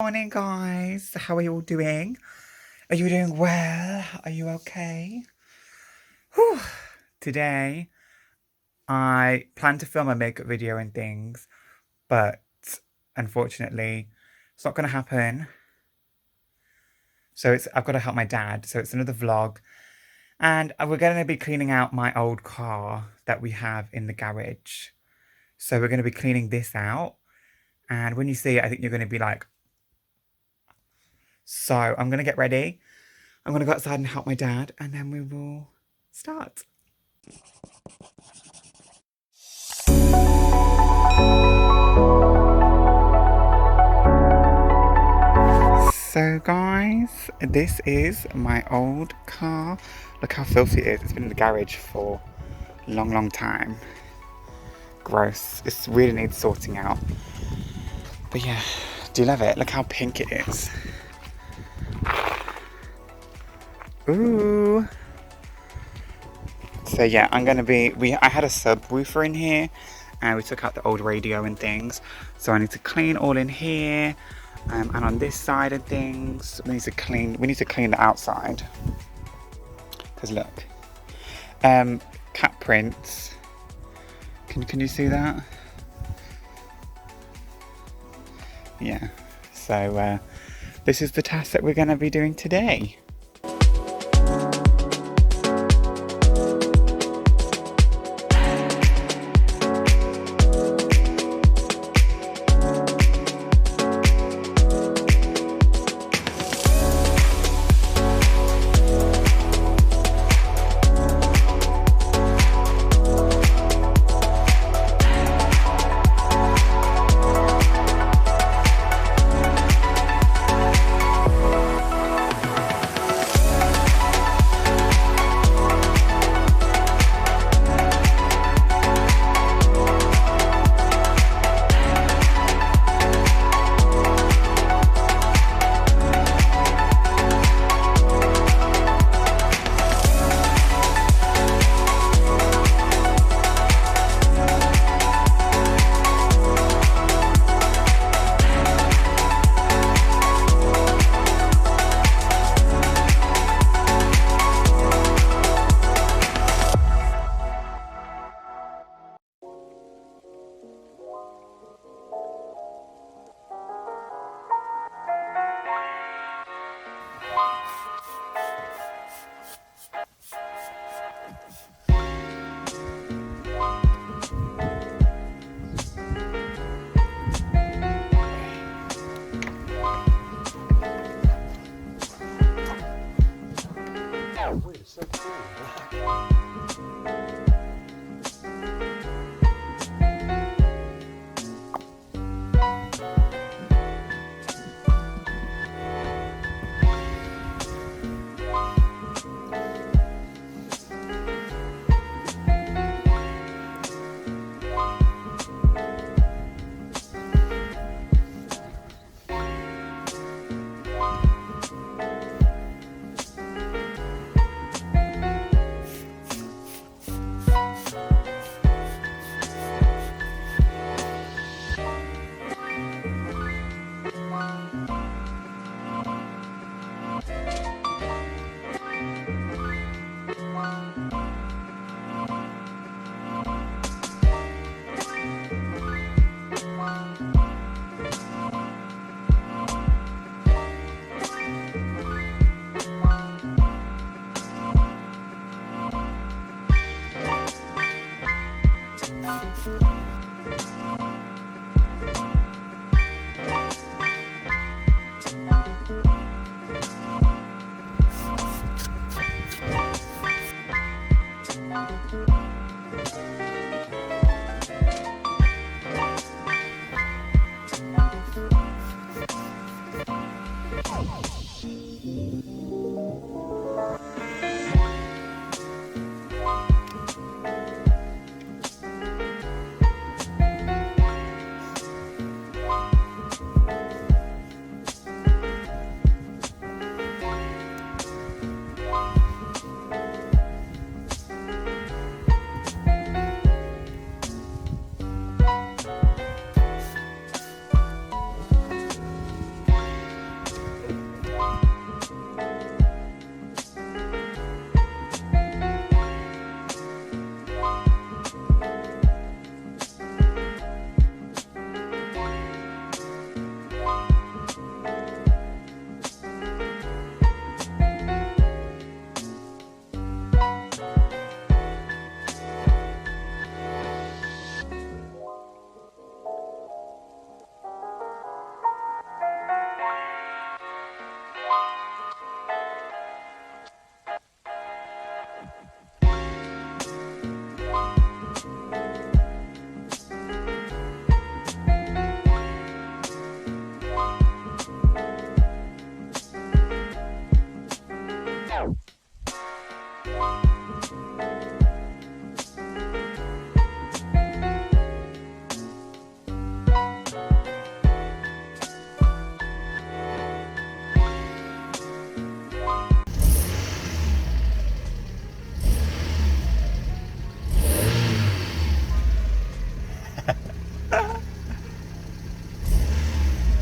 Morning, guys. How are you all doing? Are you doing well? Are you okay? Whew. Today, I plan to film a makeup video and things, but unfortunately, it's not going to happen. So I've got to help my dad. So it's another vlog, and we're going to be cleaning out my old car that we have in the garage. So we're going to be cleaning this out, and when you see it, I think you're going to be like, so I'm going to get ready. I'm going to go outside and help my dad, and then we will start. So guys, this is my old car. Look how filthy it is. It's been in the garage for a long time. Gross. It really needs sorting out. But yeah, do you love it? Look how pink it is. Ooh. So yeah, I'm gonna be, I had a subwoofer in here and we took out the old radio and things. So I need to clean all in here. And on this side of things, we need to clean the outside. Because look, cat prints. Can you see that? Yeah. So this is the task that we're going to be doing today.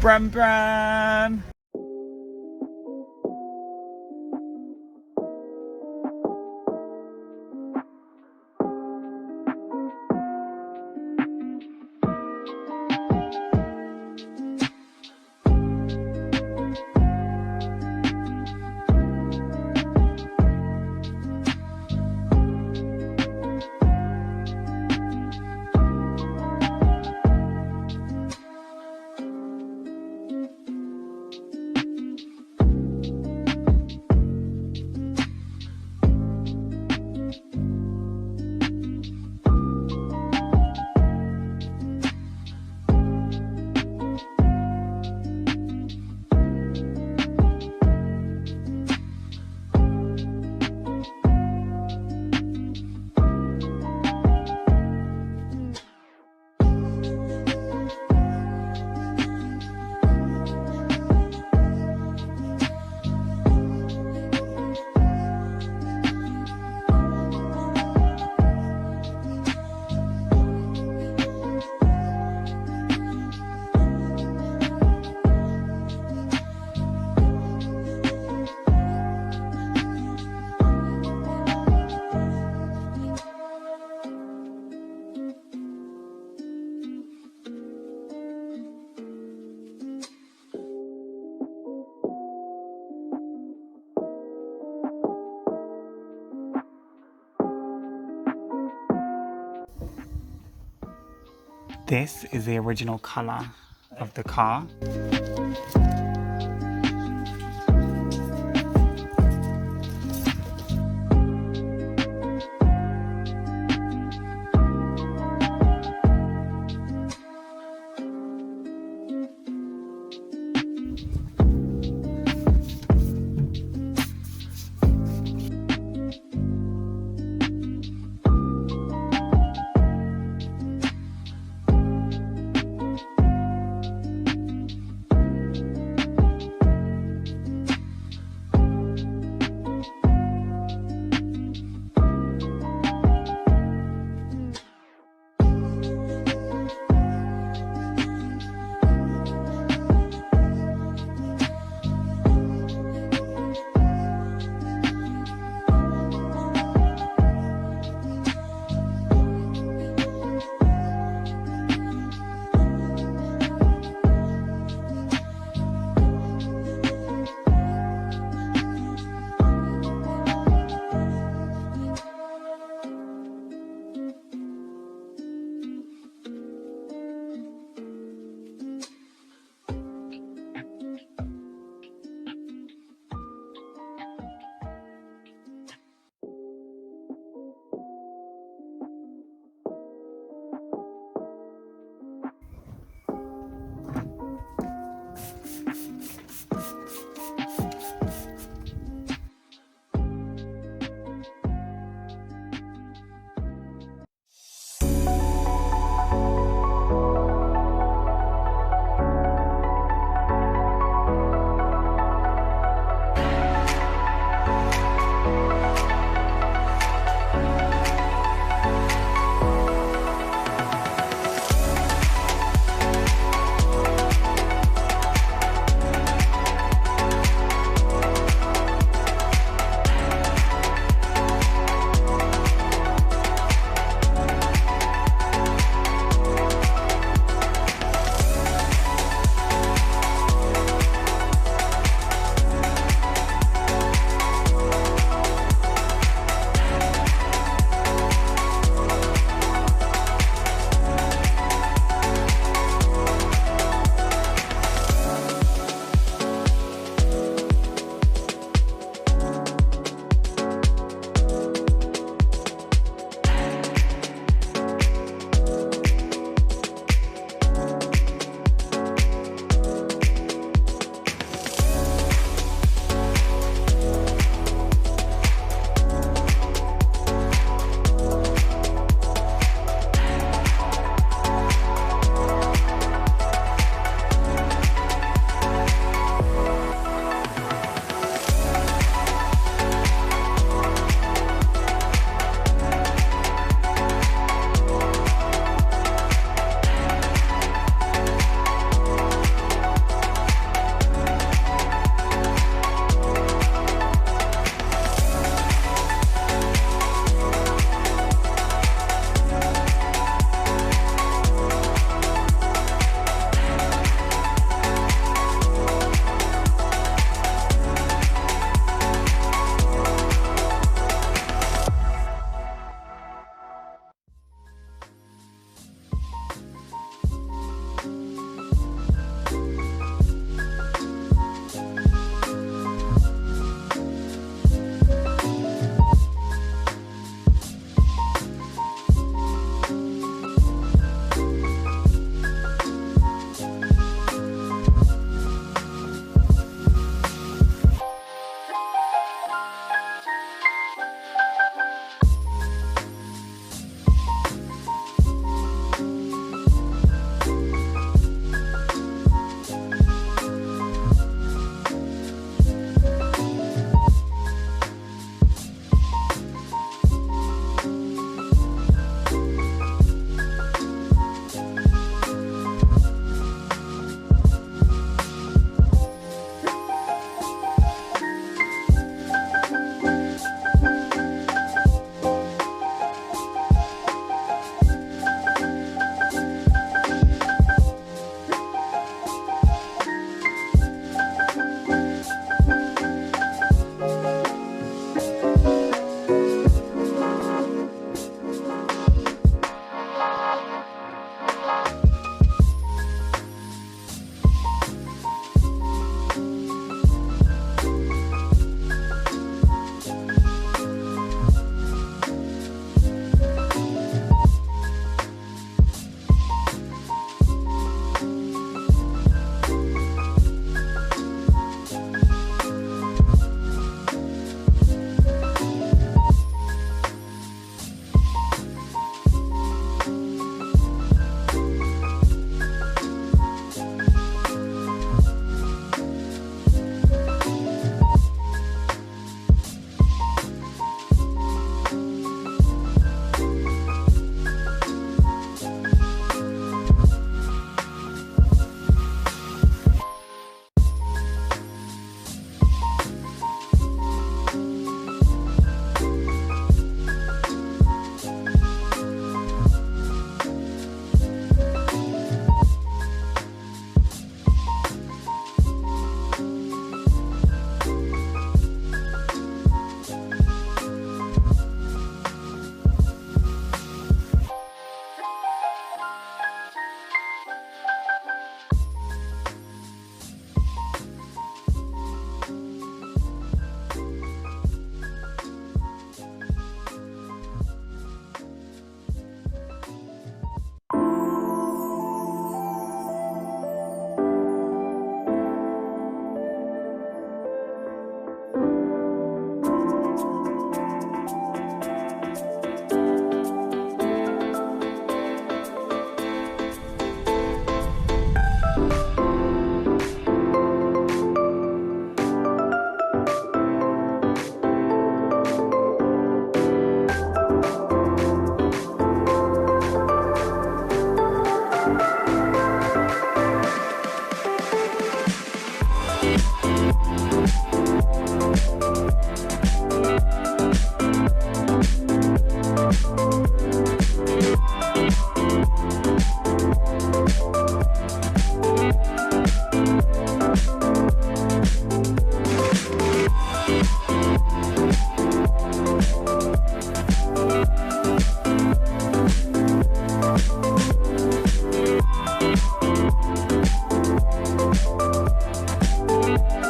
Brum brum. This is the original colour of the car. bye.